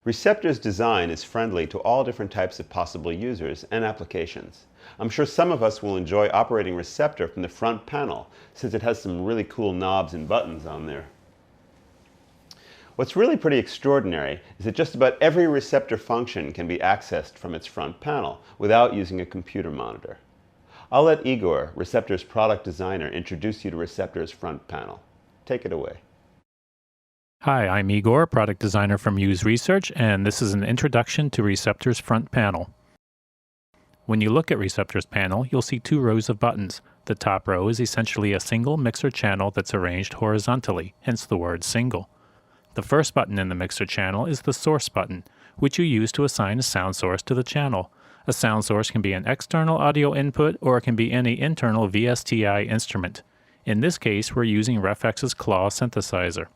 Receptor's design is friendly to all different types of possible users and applications. I'm sure some of us will enjoy operating Receptor from the front panel since it has some really cool knobs and buttons on there. What's really pretty extraordinary is that just about every Receptor function can be accessed from its front panel without using a computer monitor. I'll let Igor, Receptor's product designer, introduce you to Receptor's front panel. Take it away. Hi, I'm Igor, product designer from Muse Research, and this is an introduction to Receptor's front panel. When you look at Receptor's panel, you'll see two rows of buttons. The top row is essentially a single mixer channel that's arranged horizontally, hence the word single. The first button in the mixer channel is the source button, which you use to assign a sound source to the channel. A sound source can be an external audio input or it can be any internal VSTi instrument. In this case, we're using RefX's Claw synthesizer.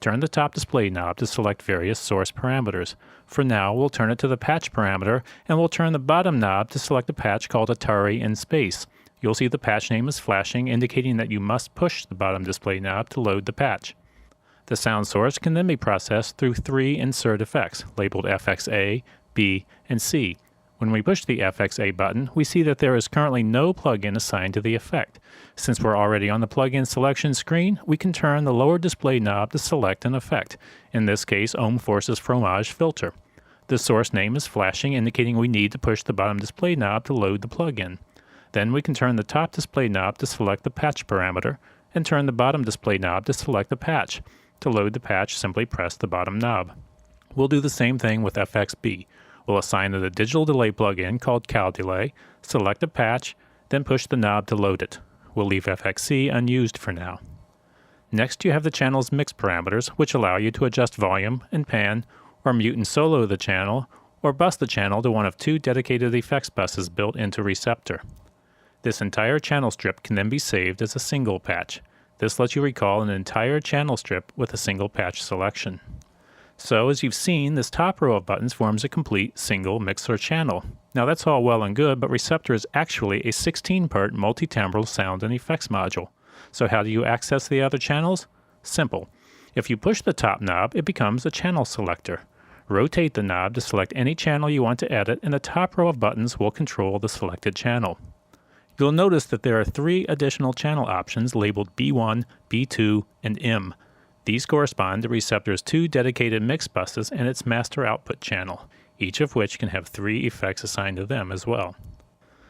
Turn the top display knob to select various source parameters. For now, we'll turn it to the patch parameter, and we'll turn the bottom knob to select a patch called Atari in space. You'll see the patch name is flashing, indicating that you must push the bottom display knob to load the patch. The sound source can then be processed through three insert effects, labeled FXA, B, and C. When we push the FXA button, we see that there is currently no plugin assigned to the effect. Since we're already on the plugin selection screen, we can turn the lower display knob to select an effect, in this case Ohm Force's Fromage filter. The source name is flashing, indicating we need to push the bottom display knob to load the plugin. Then we can turn the top display knob to select the patch parameter, and turn the bottom display knob to select the patch. To load the patch, simply press the bottom knob. We'll do the same thing with FXB. We'll assign it a digital delay plugin called Cal Delay, select a patch, then push the knob to load it. We'll leave FXC unused for now. Next, you have the channel's mix parameters, which allow you to adjust volume and pan, or mute and solo the channel, or bus the channel to one of two dedicated effects buses built into Receptor. This entire channel strip can then be saved as a single patch. This lets you recall an entire channel strip with a single patch selection. So, as you've seen, this top row of buttons forms a complete single mixer channel. Now that's all well and good, but Receptor is actually a 16-part multi-timbral sound and effects module. So how do you access the other channels? Simple. If you push the top knob, it becomes a channel selector. Rotate the knob to select any channel you want to edit, and the top row of buttons will control the selected channel. You'll notice that there are three additional channel options labeled B1, B2, and M. These correspond to Receptor's two dedicated mix buses and its master output channel, each of which can have three effects assigned to them as well.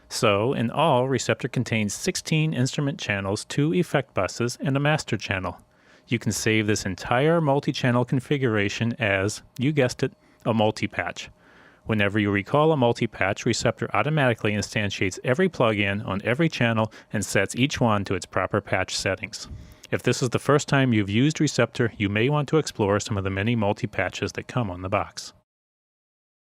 So, in all, Receptor contains 16 instrument channels, 2 effect buses, and a master channel. You can save this entire multi-channel configuration as, you guessed it, a multi-patch. Whenever you recall a multi-patch, Receptor automatically instantiates every plugin on every channel and sets each one to its proper patch settings. If this is the first time you've used Receptor, you may want to explore some of the many multi-patches that come on the box.